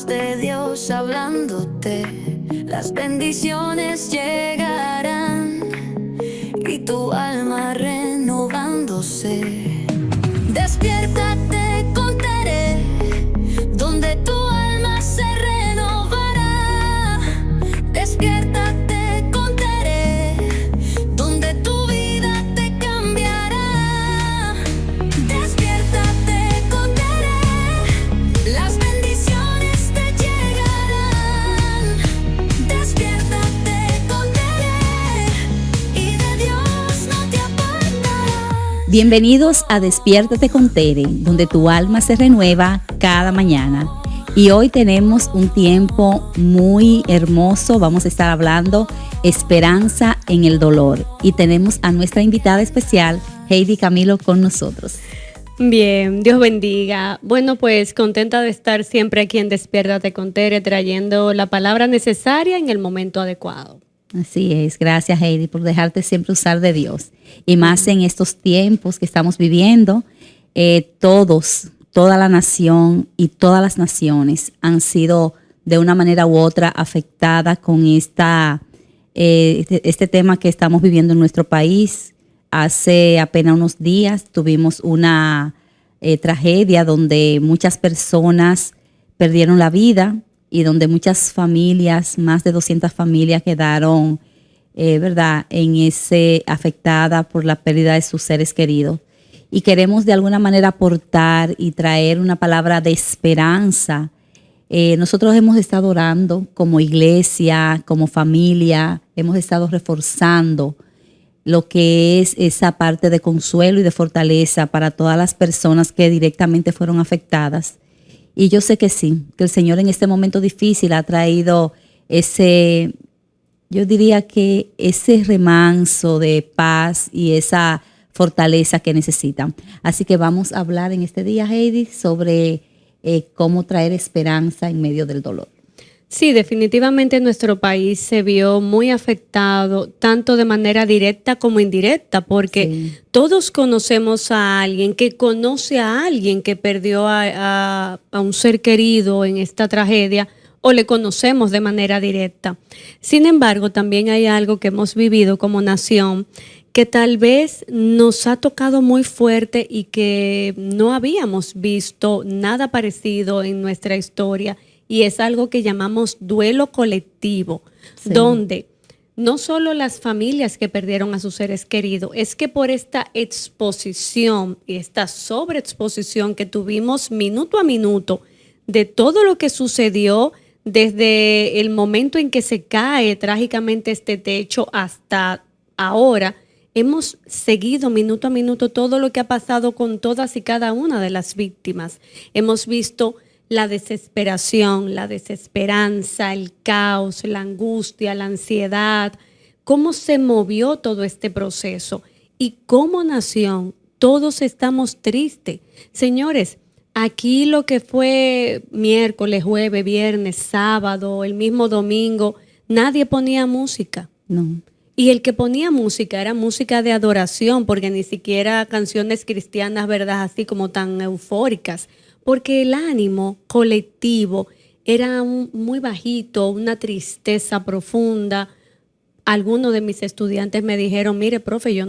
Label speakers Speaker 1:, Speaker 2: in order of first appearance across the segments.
Speaker 1: de Dios hablándote, las bendiciones llegarán y tu alma renovándose. Despiértate, contaré, donde tu alma se renovará. Despiértate, contaré, donde tu vida te cambiará. Despiértate, contaré, las bendiciones te llegarán. Despiértate, contaré, y de Dios no te apartarás.
Speaker 2: Bienvenidos a Despiértate con Tere, donde tu alma se renueva cada mañana. Y hoy tenemos un tiempo muy hermoso. Vamos a estar hablando esperanza en el dolor. Y tenemos a nuestra invitada especial, Heidi Camilo, con nosotros.
Speaker 3: Bien, Dios bendiga. Bueno, pues contenta de estar siempre aquí en Despiértate con Tere, trayendo la palabra necesaria en el momento adecuado.
Speaker 2: Así es, gracias Heidi por dejarte siempre usar de Dios. Y más en estos tiempos que estamos viviendo, toda la nación y todas las naciones han sido de una manera u otra afectadas con este tema que estamos viviendo en nuestro país. Hace apenas unos días tuvimos una tragedia donde muchas personas perdieron la vida y donde muchas familias, más de 200 familias quedaron, afectadas por la pérdida de sus seres queridos. Y queremos de alguna manera aportar y traer una palabra de esperanza. Nosotros hemos estado orando como iglesia, como familia, hemos estado reforzando lo que es esa parte de consuelo y de fortaleza para todas las personas que directamente fueron afectadas. Y yo sé que sí, que el Señor en este momento difícil ha traído ese remanso de paz y esa fortaleza que necesitan. Así que vamos a hablar en este día, Heidi, sobre cómo traer esperanza en medio del dolor.
Speaker 3: Sí, definitivamente nuestro país se vio muy afectado, tanto de manera directa como indirecta, porque todos conocemos a alguien que conoce a alguien que perdió a un ser querido en esta tragedia, o le conocemos de manera directa. Sin embargo, también hay algo que hemos vivido como nación que tal vez nos ha tocado muy fuerte y que no habíamos visto nada parecido en nuestra historia, y es algo que llamamos duelo colectivo, donde no solo las familias que perdieron a sus seres queridos, es que por esta exposición y esta sobreexposición que tuvimos minuto a minuto de todo lo que sucedió desde el momento en que se cae trágicamente este techo hasta ahora, hemos seguido minuto a minuto todo lo que ha pasado con todas y cada una de las víctimas. Hemos visto la desesperación, la desesperanza, el caos, la angustia, la ansiedad, cómo se movió todo este proceso y como nación todos estamos tristes. Señores, aquí lo que fue miércoles, jueves, viernes, sábado, el mismo domingo, nadie ponía música.
Speaker 2: No.
Speaker 3: Y el que ponía música era música de adoración, porque ni siquiera canciones cristianas, ¿verdad?, así como tan eufóricas, porque el ánimo colectivo era muy bajito, una tristeza profunda. Algunos de mis estudiantes me dijeron, mire, profe, yo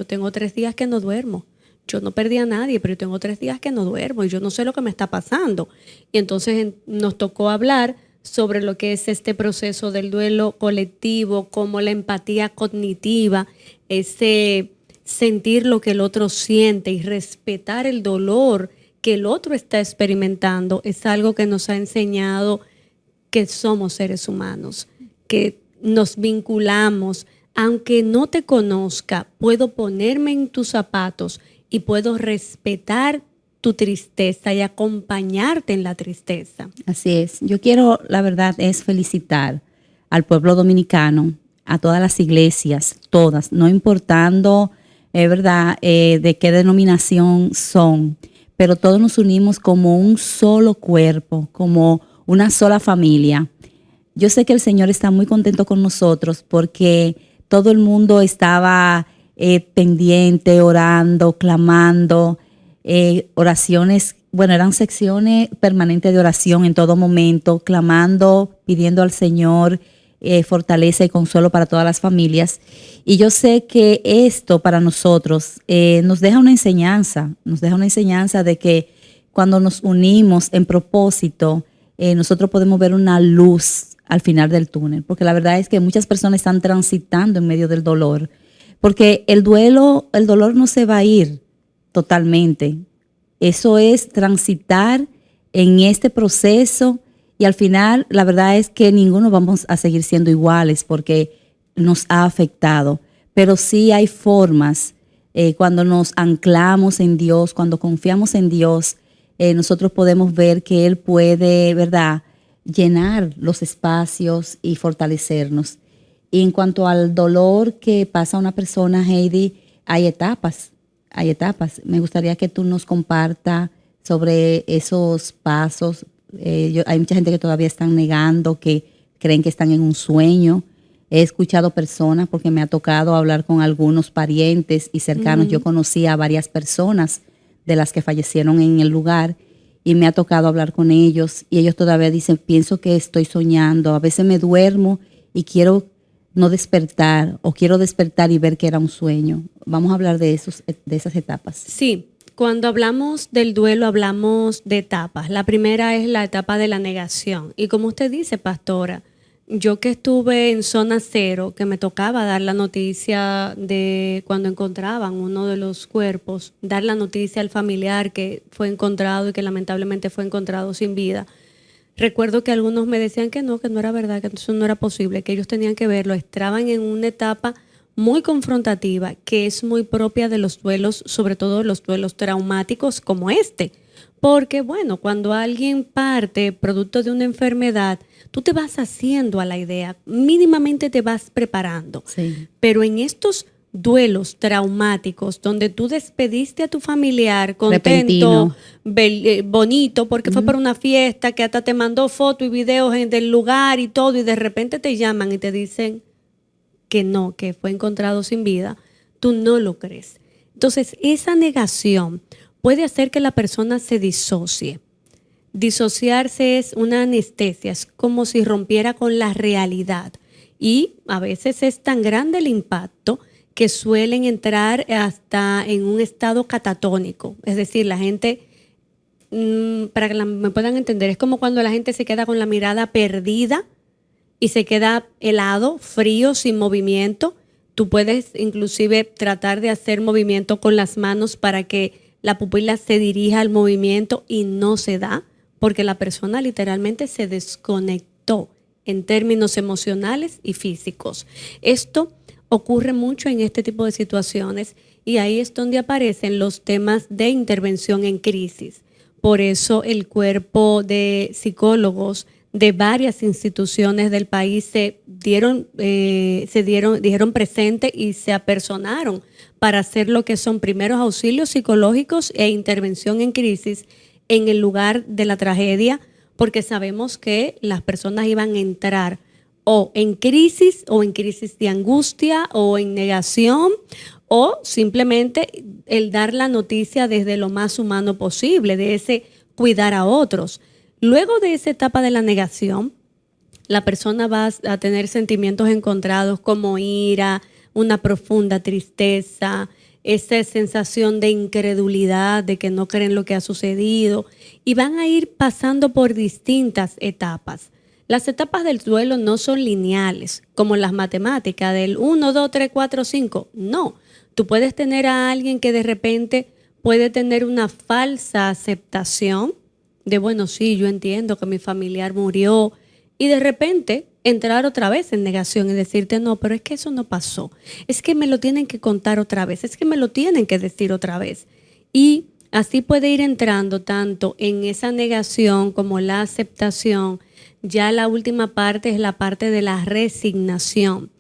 Speaker 3: tengo 3 días que no duermo. Yo no perdí a nadie, pero yo tengo 3 días que no duermo y yo no sé lo que me está pasando. Y entonces nos tocó hablar sobre lo que es este proceso del duelo colectivo, como la empatía cognitiva, ese sentir lo que el otro siente y respetar el dolor que el otro está experimentando, es algo que nos ha enseñado que somos seres humanos, que nos vinculamos. Aunque no te conozca, puedo ponerme en tus zapatos y puedo respetar tu tristeza y acompañarte en la tristeza.
Speaker 2: Así es. Yo quiero, la verdad, es felicitar al pueblo dominicano, a todas las iglesias, todas, no importando, de qué denominación son, pero todos nos unimos como un solo cuerpo, como una sola familia. Yo sé que el Señor está muy contento con nosotros porque todo el mundo estaba pendiente, orando, clamando, oraciones bueno, eran secciones permanentes de oración en todo momento, clamando, pidiendo al Señor fortaleza y consuelo para todas las familias. Y yo sé que esto para nosotros nos deja una enseñanza de que cuando nos unimos en propósito, nosotros podemos ver una luz al final del túnel, porque la verdad es que muchas personas están transitando en medio del dolor, porque el dolor no se va a ir totalmente. Eso es transitar en este proceso y al final la verdad es que ninguno vamos a seguir siendo iguales porque nos ha afectado. Pero sí hay formas, cuando nos anclamos en Dios, cuando confiamos en Dios, nosotros podemos ver que Él puede, ¿verdad?, llenar los espacios y fortalecernos. Y en cuanto al dolor que pasa a una persona, Heidi, hay etapas. Me gustaría que tú nos compartas sobre esos pasos. Hay mucha gente que todavía están negando, que creen que están en un sueño. He escuchado personas, porque me ha tocado hablar con algunos parientes y cercanos. Yo conocí a varias personas de las que fallecieron en el lugar y me ha tocado hablar con ellos y ellos todavía dicen, pienso que estoy soñando. A veces me duermo y quiero no despertar o quiero despertar y ver que era un sueño. Vamos a hablar de esas etapas.
Speaker 3: Sí, cuando hablamos del duelo hablamos de etapas. La primera es la etapa de la negación. Y como usted dice, pastora, yo que estuve en zona cero, que me tocaba dar la noticia de cuando encontraban uno de los cuerpos, dar la noticia al familiar que fue encontrado y que lamentablemente fue encontrado sin vida. Recuerdo que algunos me decían que no era verdad, que eso no era posible, que ellos tenían que verlo. Estaban en una etapa muy confrontativa, que es muy propia de los duelos, sobre todo los duelos traumáticos como este. Porque, bueno, cuando alguien parte producto de una enfermedad, tú te vas haciendo a la idea, mínimamente te vas preparando.
Speaker 2: Sí.
Speaker 3: Pero en estos duelos traumáticos donde tú despediste a tu familiar contento, bonito, porque fue para una fiesta, que hasta te mandó fotos y videos del lugar y todo, y de repente te llaman y te dicen que no, que fue encontrado sin vida, tú no lo crees. Entonces, esa negación puede hacer que la persona se disocie. Disociarse es una anestesia, es como si rompiera con la realidad. Y a veces es tan grande el impacto que suelen entrar hasta en un estado catatónico. Es decir, la gente, para que me puedan entender, es como cuando la gente se queda con la mirada perdida y se queda helado, frío, sin movimiento. Tú puedes inclusive tratar de hacer movimiento con las manos para que la pupila se dirija al movimiento y no se da, porque la persona literalmente se desconectó en términos emocionales y físicos. Esto ocurre mucho en este tipo de situaciones y ahí es donde aparecen los temas de intervención en crisis. Por eso el cuerpo de psicólogos de varias instituciones del país dijeron presente y se apersonaron para hacer lo que son primeros auxilios psicológicos e intervención en crisis en el lugar de la tragedia, porque sabemos que las personas iban a entrar o en crisis de angustia o en negación o simplemente el dar la noticia desde lo más humano posible, de ese cuidar a otros. Luego de esa etapa de la negación, la persona va a tener sentimientos encontrados como ira, una profunda tristeza, esa sensación de incredulidad, de que no creen lo que ha sucedido, y van a ir pasando por distintas etapas. Las etapas del duelo no son lineales, como las matemáticas, del 1, 2, 3, 4, 5. No, tú puedes tener a alguien que de repente puede tener una falsa aceptación de, bueno, sí, yo entiendo que mi familiar murió, y de repente entrar otra vez en negación y decirte, no, pero es que eso no pasó, es que me lo tienen que contar otra vez, es que me lo tienen que decir otra vez. Y así puede ir entrando tanto en esa negación como la aceptación. Ya la última parte es la parte de la resignación,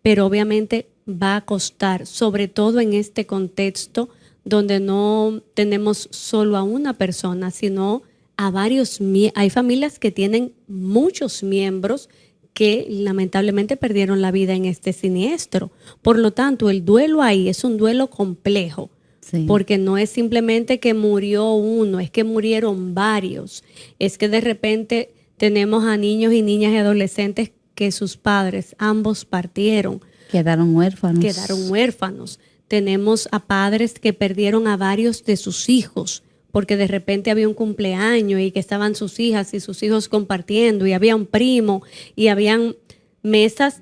Speaker 3: pero obviamente va a costar, sobre todo en este contexto donde no tenemos solo a una persona, sino a varios. Hay familias que tienen muchos miembros que lamentablemente perdieron la vida en este siniestro. Por lo tanto, el duelo ahí es un duelo complejo,
Speaker 2: Sí.
Speaker 3: porque no es simplemente que murió uno, es que murieron varios. Es que de repente tenemos a niños y niñas y adolescentes que sus padres ambos partieron,
Speaker 2: Quedaron huérfanos.
Speaker 3: quedaron huérfanos. Tenemos a padres que perdieron a varios de sus hijos, porque de repente había un cumpleaños y que estaban sus hijas y sus hijos compartiendo, y había un primo, y habían mesas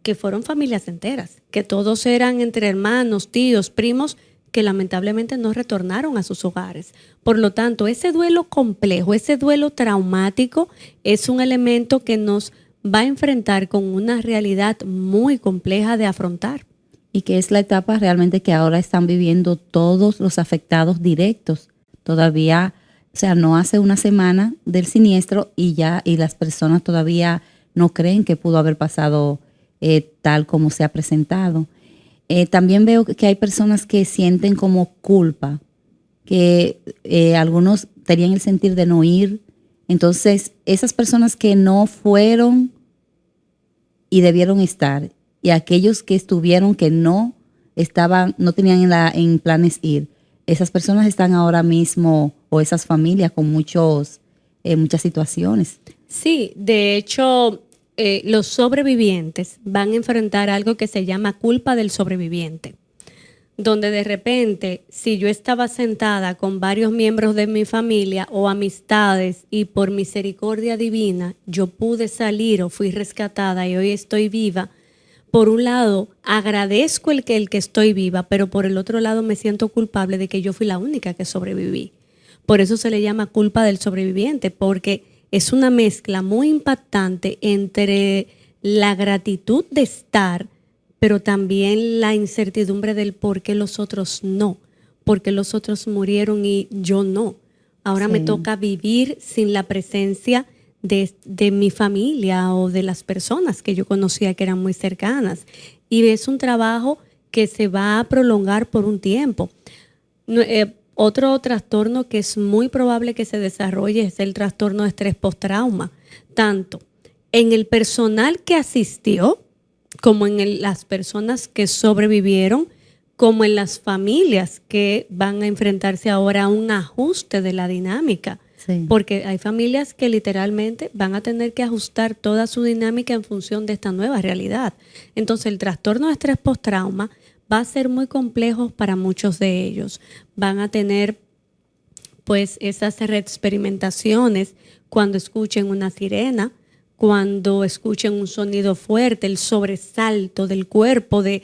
Speaker 3: que fueron familias enteras, que todos eran entre hermanos, tíos, primos, que lamentablemente no retornaron a sus hogares. Por lo tanto, ese duelo complejo, ese duelo traumático, es un elemento que nos va a enfrentar con una realidad muy compleja de afrontar.
Speaker 2: Y que es la etapa realmente que ahora están viviendo todos los afectados directos. Todavía, o sea, no hace una semana del siniestro y las personas todavía no creen que pudo haber pasado tal como se ha presentado. También veo que hay personas que sienten como culpa, que algunos tenían el sentir de no ir. Entonces, esas personas que no fueron y debieron estar, y aquellos que estuvieron que no estaban, no tenían en planes ir, esas personas están ahora mismo, o esas familias, con muchas situaciones.
Speaker 3: Sí, de hecho, los sobrevivientes van a enfrentar algo que se llama culpa del sobreviviente, donde de repente, si yo estaba sentada con varios miembros de mi familia o amistades y por misericordia divina yo pude salir o fui rescatada y hoy estoy viva, por un lado agradezco el que estoy viva, pero por el otro lado me siento culpable de que yo fui la única que sobreviví. Por eso se le llama culpa del sobreviviente, porque es una mezcla muy impactante entre la gratitud de estar, pero también la incertidumbre del por qué los otros no, porque los otros murieron y yo no. Ahora
Speaker 2: Sí.
Speaker 3: me toca vivir sin la presencia de mi familia o de las personas que yo conocía que eran muy cercanas. Y es un trabajo que se va a prolongar por un tiempo. Otro trastorno que es muy probable que se desarrolle es el trastorno de estrés postrauma, tanto en el personal que asistió, como en las personas que sobrevivieron, como en las familias que van a enfrentarse ahora a un ajuste de la dinámica.
Speaker 2: Sí.
Speaker 3: Porque hay familias que literalmente van a tener que ajustar toda su dinámica en función de esta nueva realidad. Entonces, el trastorno de estrés postrauma va a ser muy complejo para muchos de ellos. Van a tener pues esas reexperimentaciones cuando escuchen una sirena, cuando escuchen un sonido fuerte, el sobresalto del cuerpo, de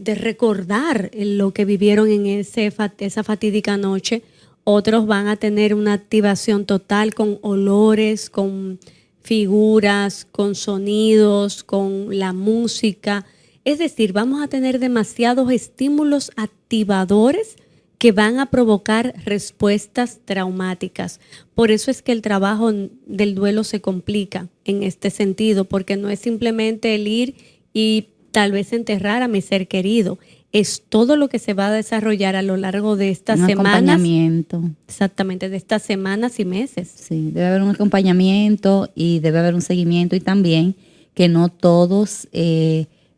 Speaker 3: recordar lo que vivieron en esa fatídica noche. Otros van a tener una activación total con olores, con figuras, con sonidos, con la música. Es decir, vamos a tener demasiados estímulos activadores que van a provocar respuestas traumáticas. Por eso es que el trabajo del duelo se complica en este sentido, porque no es simplemente el ir y tal vez enterrar a mi ser querido. Es todo lo que se va a desarrollar a lo largo de estas
Speaker 2: Un
Speaker 3: semanas.
Speaker 2: acompañamiento.
Speaker 3: Exactamente, de estas semanas y meses.
Speaker 2: Sí, debe haber un acompañamiento y debe haber un seguimiento, y también que no todos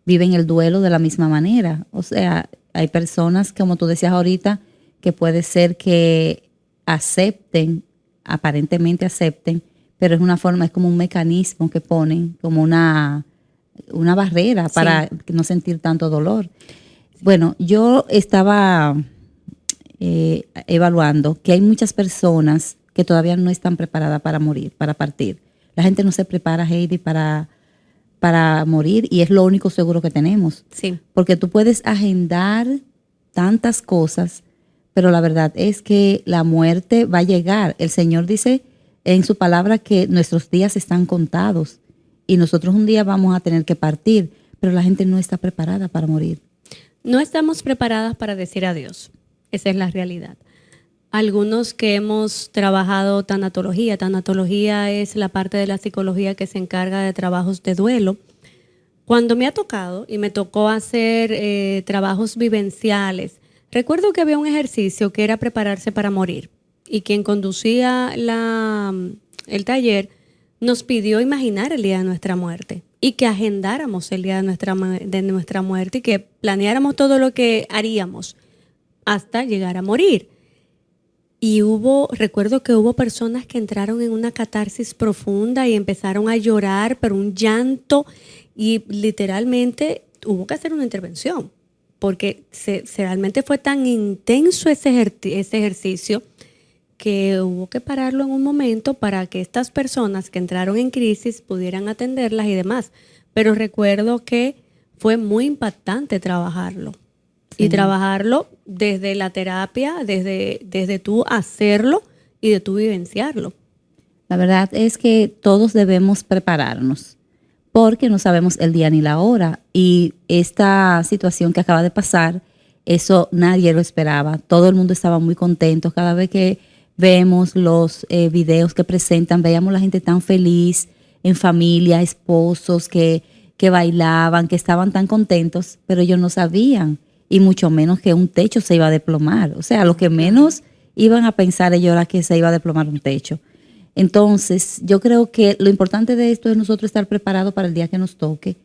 Speaker 2: viven el duelo de la misma manera. O sea, hay personas, como tú decías ahorita, que puede ser que acepten, aparentemente acepten, pero es una forma, es como un mecanismo que ponen, como una barrera para no sentir tanto dolor. Bueno, yo estaba evaluando que hay muchas personas que todavía no están preparadas para morir, para partir. La gente no se prepara, Heidi, para morir, y es lo único seguro que tenemos.
Speaker 3: Sí.
Speaker 2: Porque tú puedes agendar tantas cosas, pero la verdad es que la muerte va a llegar. El Señor dice en su palabra que nuestros días están contados y nosotros un día vamos a tener que partir, pero la gente no está preparada para morir.
Speaker 3: No estamos preparadas para decir adiós. Esa es la realidad. Algunos que hemos trabajado tanatología es la parte de la psicología que se encarga de trabajos de duelo. Cuando me ha tocado y me tocó hacer trabajos vivenciales, recuerdo que había un ejercicio que era prepararse para morir, y quien conducía el taller nos pidió imaginar el día de nuestra muerte y que agendáramos el día de nuestra muerte y que planeáramos todo lo que haríamos hasta llegar a morir. Y recuerdo que hubo personas que entraron en una catarsis profunda y empezaron a llorar, pero un llanto, y literalmente hubo que hacer una intervención, porque realmente fue tan intenso ese ejercicio que hubo que pararlo en un momento para que estas personas que entraron en crisis pudieran atenderlas y demás. Pero recuerdo que fue muy impactante trabajarlo.
Speaker 2: Sí.
Speaker 3: Y trabajarlo desde la terapia, desde tú hacerlo y de tú vivenciarlo.
Speaker 2: La verdad es que todos debemos prepararnos porque no sabemos el día ni la hora. Y esta situación que acaba de pasar, eso nadie lo esperaba. Todo el mundo estaba muy contento. Cada vez que vemos los videos que presentan, veíamos la gente tan feliz, en familia, esposos que bailaban, que estaban tan contentos, pero ellos no sabían, y mucho menos que un techo se iba a desplomar. O sea, lo que menos iban a pensar ellos era que se iba a desplomar un techo. Entonces, yo creo que lo importante de esto es nosotros estar preparados para el día que nos toque,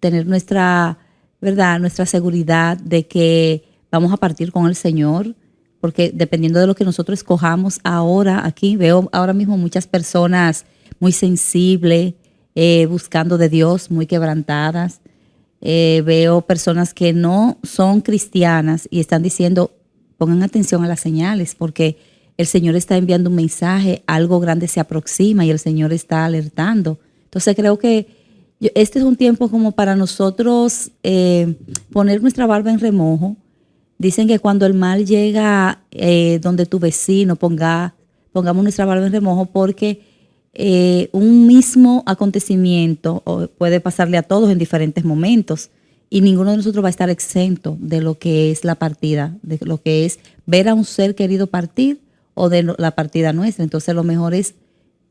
Speaker 2: tener nuestra, ¿verdad?, nuestra seguridad de que vamos a partir con el Señor, porque dependiendo de lo que nosotros escojamos ahora aquí, veo ahora mismo muchas personas muy sensibles, buscando de Dios, muy quebrantadas. Veo personas que no son cristianas y están diciendo, pongan atención a las señales, porque el Señor está enviando un mensaje, algo grande se aproxima y el Señor está alertando. Entonces creo que este es un tiempo como para nosotros poner nuestra barba en remojo. Dicen que cuando el mal llega donde tu vecino, pongamos nuestra barba en remojo, porque un mismo acontecimiento puede pasarle a todos en diferentes momentos y ninguno de nosotros va a estar exento de lo que es la partida, de lo que es ver a un ser querido partir o de la partida nuestra. Entonces lo mejor es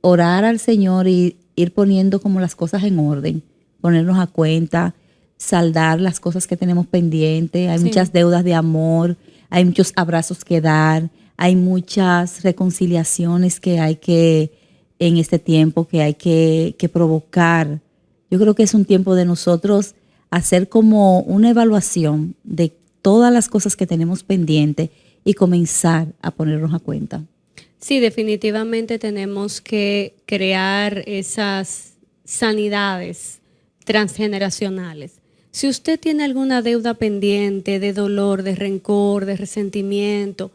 Speaker 2: orar al Señor y ir poniendo como las cosas en orden, ponernos a cuenta, saldar las cosas que tenemos pendientes. Hay muchas deudas de amor, hay muchos abrazos que dar, hay muchas reconciliaciones que hay que, en este tiempo, que hay que provocar. Yo creo que es un tiempo de nosotros hacer como una evaluación de todas las cosas que tenemos pendientes y comenzar a ponernos a cuenta.
Speaker 3: Sí, definitivamente tenemos que crear esas sanidades transgeneracionales. Si usted tiene alguna deuda pendiente de dolor, de rencor, de resentimiento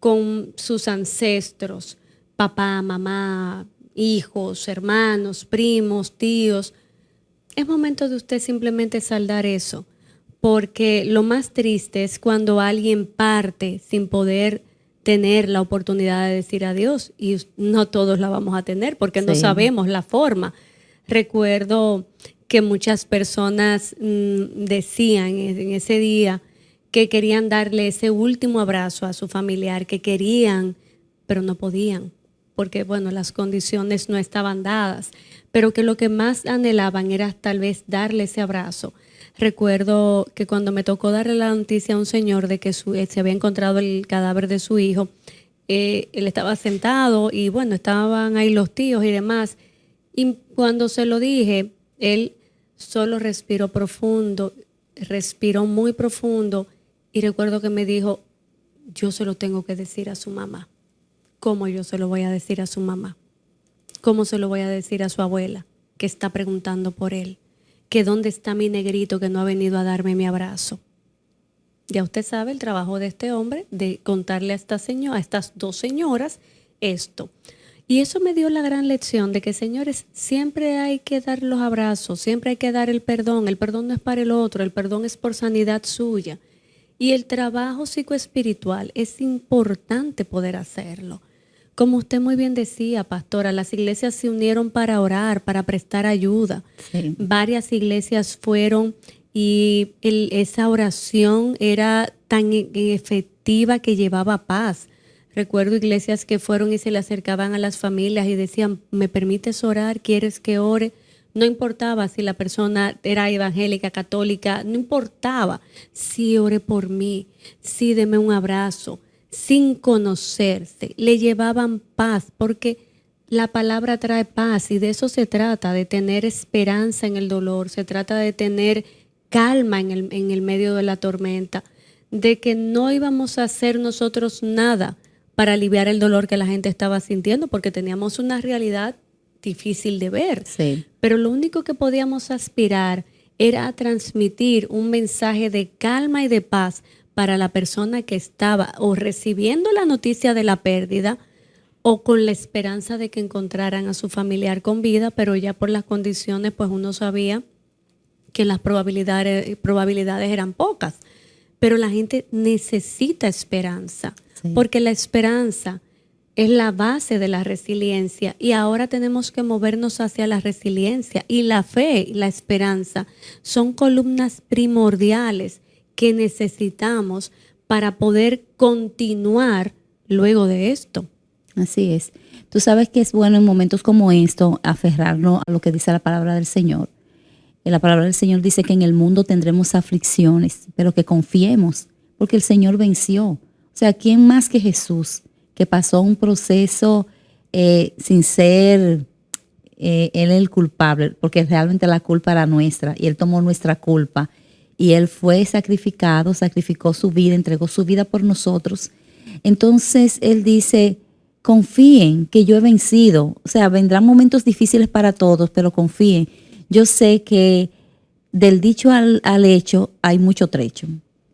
Speaker 3: con sus ancestros, papá, mamá, hijos, hermanos, primos, tíos, es momento de usted simplemente saldar eso, porque lo más triste es cuando alguien parte sin poder tener la oportunidad de decir adiós, y no todos la vamos a tener porque no sabemos la forma. Recuerdo que muchas personas decían en ese día que querían darle ese último abrazo a su familiar, que querían, pero no podían, porque bueno, las condiciones no estaban dadas, pero que lo que más anhelaban era tal vez darle ese abrazo. Recuerdo que cuando me tocó darle la noticia a un señor de que se había encontrado el cadáver de su hijo, él estaba sentado y bueno, estaban ahí los tíos y demás, y cuando se lo dije, él solo respiró profundo, respiró muy profundo, y recuerdo que me dijo, yo se lo tengo que decir a su mamá. ¿Cómo yo se lo voy a decir a su mamá? ¿Cómo se lo voy a decir a su abuela que está preguntando por él? Que dónde está mi negrito que no ha venido a darme mi abrazo. Ya usted sabe el trabajo de este hombre de contarle a estas dos señoras esto. Y eso me dio la gran lección de que, señores, siempre hay que dar los abrazos, siempre hay que dar el perdón. El perdón no es para el otro, el perdón es por sanidad suya. Y el trabajo psicoespiritual es importante poder hacerlo. Como usted muy bien decía, pastora, las iglesias se unieron para orar, para prestar ayuda. Sí. Varias iglesias fueron y esa oración era tan efectiva que llevaba paz. Recuerdo iglesias que fueron y se le acercaban a las familias y decían, ¿me permites orar? ¿Quieres que ore? No importaba si la persona era evangélica, católica, no importaba. Sí, ore por mí, sí, deme un abrazo. Sin conocerse, le llevaban paz, porque la palabra trae paz y de eso se trata, de tener esperanza en el dolor, se trata de tener calma en el medio de la tormenta, de que no íbamos a hacer nosotros nada para aliviar el dolor que la gente estaba sintiendo, porque teníamos una realidad difícil de ver.
Speaker 2: Sí.
Speaker 3: Pero lo único que podíamos aspirar era a transmitir un mensaje de calma y de paz para la persona que estaba o recibiendo la noticia de la pérdida o con la esperanza de que encontraran a su familiar con vida, pero ya por las condiciones, pues uno sabía que las probabilidades eran pocas. Pero la gente necesita esperanza,
Speaker 2: Sí.
Speaker 3: porque la esperanza es la base de la resiliencia y ahora tenemos que movernos hacia la resiliencia, y la fe y la esperanza son columnas primordiales que necesitamos para poder continuar luego de esto.
Speaker 2: Así es. Tú sabes que es bueno en momentos como esto aferrarnos a lo que dice la palabra del Señor. La palabra del Señor dice que en el mundo tendremos aflicciones, pero que confiemos, porque el Señor venció. O sea, ¿quién más que Jesús, que pasó un proceso sin ser Él el culpable? Porque realmente la culpa era nuestra y Él tomó nuestra culpa. Y Él fue sacrificado, sacrificó su vida, entregó su vida por nosotros. Entonces Él dice, confíen que yo he vencido. O sea, vendrán momentos difíciles para todos, pero confíen. Yo sé que del dicho al hecho hay mucho trecho,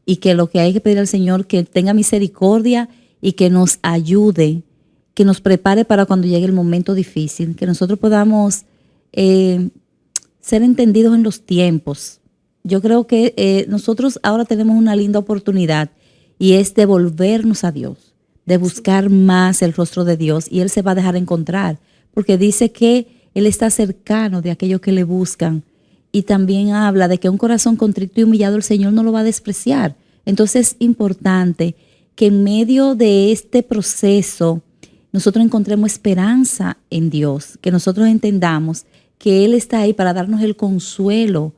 Speaker 2: y que lo que hay que pedir al Señor que tenga misericordia y que nos ayude, que nos prepare para cuando llegue el momento difícil, que nosotros podamos ser entendidos en los tiempos. Yo creo que nosotros ahora tenemos una linda oportunidad, y es de volvernos a Dios, de buscar más el rostro de Dios, y Él se va a dejar encontrar, porque dice que Él está cercano de aquellos que le buscan, y también habla de que un corazón contrito y humillado el Señor no lo va a despreciar. Entonces es importante que en medio de este proceso nosotros encontremos esperanza en Dios, que nosotros entendamos que Él está ahí para darnos el consuelo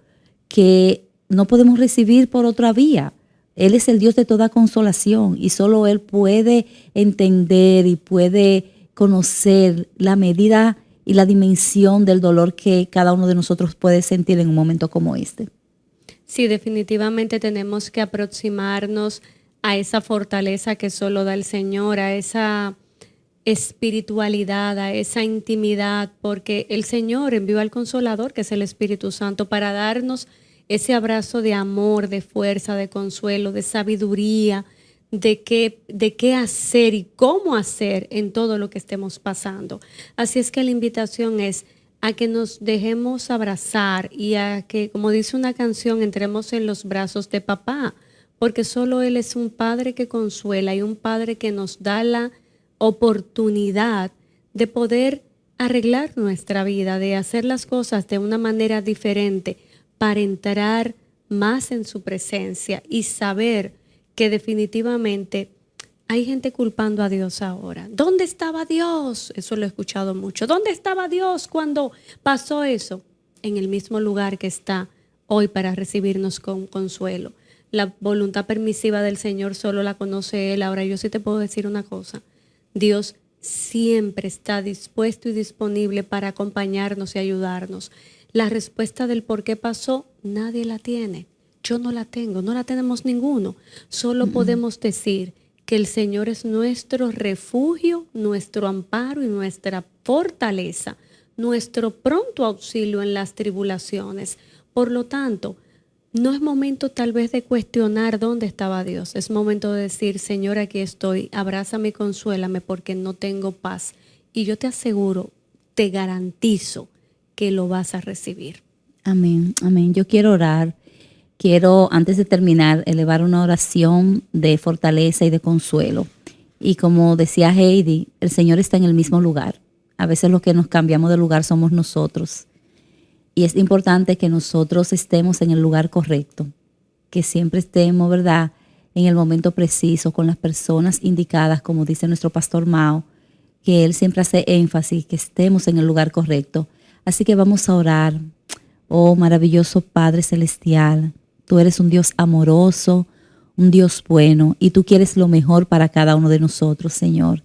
Speaker 2: que no podemos recibir por otra vía. Él es el Dios de toda consolación, y solo Él puede entender y puede conocer la medida y la dimensión del dolor que cada uno de nosotros puede sentir en un momento como este.
Speaker 3: Sí, definitivamente tenemos que aproximarnos a esa fortaleza que solo da el Señor, a esa espiritualidad, a esa intimidad, porque el Señor envió al Consolador, que es el Espíritu Santo, para darnos ese abrazo de amor, de fuerza, de consuelo, de sabiduría, de qué hacer y cómo hacer en todo lo que estemos pasando. Así es que la invitación es a que nos dejemos abrazar y a que, como dice una canción, entremos en los brazos de papá, porque solo Él es un padre que consuela y un padre que nos da la oportunidad de poder arreglar nuestra vida, de hacer las cosas de una manera diferente para entrar más en su presencia y saber que definitivamente hay gente culpando a Dios ahora. ¿Dónde estaba Dios? Eso lo he escuchado mucho. ¿Dónde estaba Dios cuando pasó eso? En el mismo lugar que está hoy para recibirnos con consuelo. La voluntad permisiva del Señor solo la conoce Él. Ahora yo sí te puedo decir una cosa. Dios siempre está dispuesto y disponible para acompañarnos y ayudarnos. La respuesta del por qué pasó, nadie la tiene. Yo no la tengo, no la tenemos ninguno. Solo podemos decir que el Señor es nuestro refugio, nuestro amparo y nuestra fortaleza, nuestro pronto auxilio en las tribulaciones. Por lo tanto, no es momento tal vez de cuestionar dónde estaba Dios. Es momento de decir, Señor, aquí estoy, abrázame y consuélame porque no tengo paz. Y yo te aseguro, te garantizo que lo vas a recibir.
Speaker 2: Amén, amén. Yo quiero orar. Quiero, antes de terminar, elevar una oración de fortaleza y de consuelo. Y como decía Heidi, el Señor está en el mismo lugar. A veces los que nos cambiamos de lugar somos nosotros. Y es importante que nosotros estemos en el lugar correcto, que siempre estemos, ¿verdad?, en el momento preciso, con las personas indicadas, como dice nuestro pastor Mao, que él siempre hace énfasis, que estemos en el lugar correcto. Así que vamos a orar. Oh, maravilloso Padre Celestial, tú eres un Dios amoroso, un Dios bueno, y tú quieres lo mejor para cada uno de nosotros, Señor.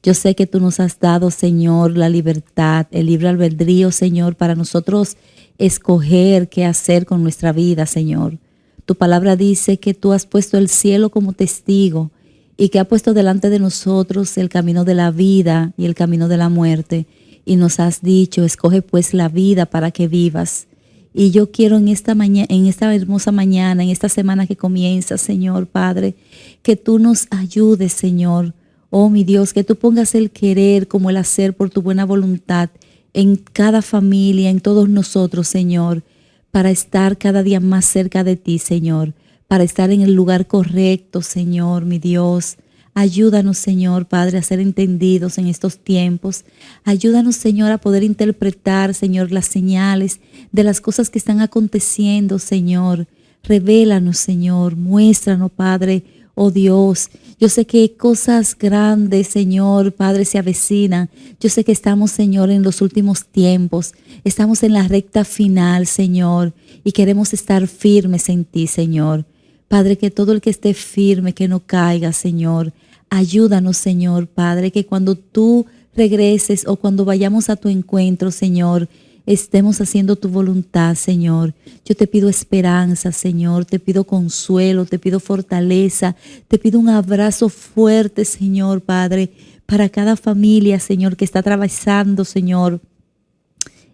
Speaker 2: Yo sé que tú nos has dado, Señor, la libertad, el libre albedrío, Señor, para nosotros escoger qué hacer con nuestra vida, Señor. Tu palabra dice que tú has puesto el cielo como testigo y que ha puesto delante de nosotros el camino de la vida y el camino de la muerte. Y nos has dicho, escoge pues la vida para que vivas. Y yo quiero en esta mañana, en esta hermosa mañana, en esta semana que comienza, Señor Padre, que tú nos ayudes, Señor. Oh, mi Dios, que tú pongas el querer como el hacer por tu buena voluntad en cada familia, en todos nosotros, Señor, para estar cada día más cerca de ti, Señor, para estar en el lugar correcto, Señor, mi Dios. Ayúdanos, Señor, Padre, a ser entendidos en estos tiempos. Ayúdanos, Señor, a poder interpretar, Señor, las señales de las cosas que están aconteciendo, Señor. Revélanos, Señor, muéstranos, Padre, oh Dios. Yo sé que cosas grandes, Señor, Padre, se avecinan. Yo sé que estamos, Señor, en los últimos tiempos. Estamos en la recta final, Señor, y queremos estar firmes en ti, Señor. Padre, que todo el que esté firme, que no caiga, Señor. Ayúdanos, Señor, Padre, que cuando tú regreses o cuando vayamos a tu encuentro, Señor, estemos haciendo tu voluntad, Señor. Yo te pido esperanza, Señor, te pido consuelo, te pido fortaleza, te pido un abrazo fuerte, Señor, Padre, para cada familia, Señor, que está atravesando, Señor,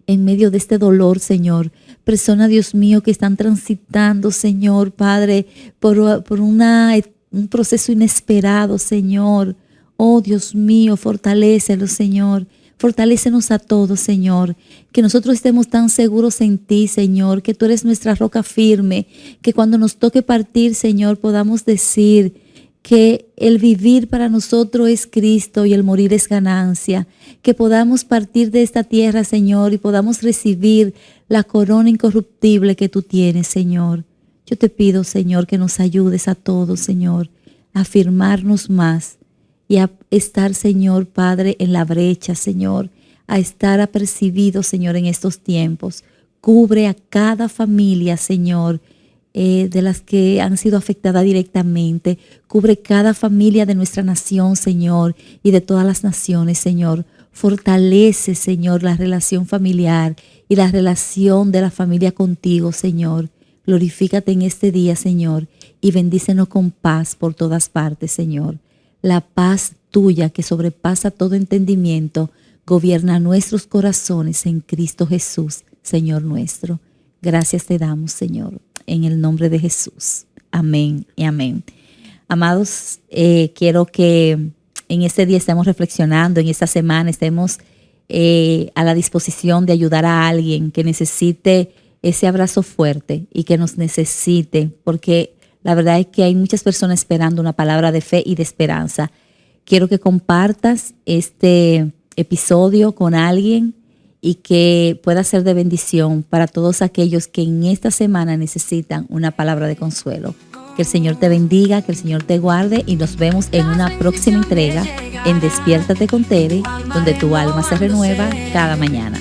Speaker 2: en medio de este dolor, Señor. Personas, Dios mío, que están transitando, Señor, Padre, por un proceso inesperado, Señor. Oh, Dios mío, fortalécelos, Señor. Fortalécenos a todos, Señor. Que nosotros estemos tan seguros en ti, Señor, que tú eres nuestra roca firme, que cuando nos toque partir, Señor, podamos decir que el vivir para nosotros es Cristo y el morir es ganancia. Que podamos partir de esta tierra, Señor, y podamos recibir la corona incorruptible que tú tienes, Señor. Yo te pido, Señor, que nos ayudes a todos, Señor, a afirmarnos más y a estar, Señor, Padre, en la brecha, Señor, a estar apercibidos, Señor, en estos tiempos. Cubre a cada familia, Señor, de las que han sido afectadas directamente. Cubre cada familia de nuestra nación, Señor, y de todas las naciones, Señor. Fortalece, Señor, la relación familiar y la relación de la familia contigo, Señor. Glorifícate en este día, Señor, y bendícenos con paz por todas partes, Señor. La paz tuya que sobrepasa todo entendimiento gobierna nuestros corazones en Cristo Jesús, Señor nuestro. Gracias te damos, Señor, en el nombre de Jesús. Amén y amén. Amados, quiero que en este día estemos reflexionando, en esta semana estemos a la disposición de ayudar a alguien que necesite ese abrazo fuerte y que nos necesite, porque la verdad es que hay muchas personas esperando una palabra de fe y de esperanza. Quiero que compartas este episodio con alguien y que pueda ser de bendición para todos aquellos que en esta semana necesitan una palabra de consuelo. Que el Señor te bendiga, que el Señor te guarde y nos vemos en una próxima entrega en Despiértate con Tere, donde tu alma se renueva cada mañana.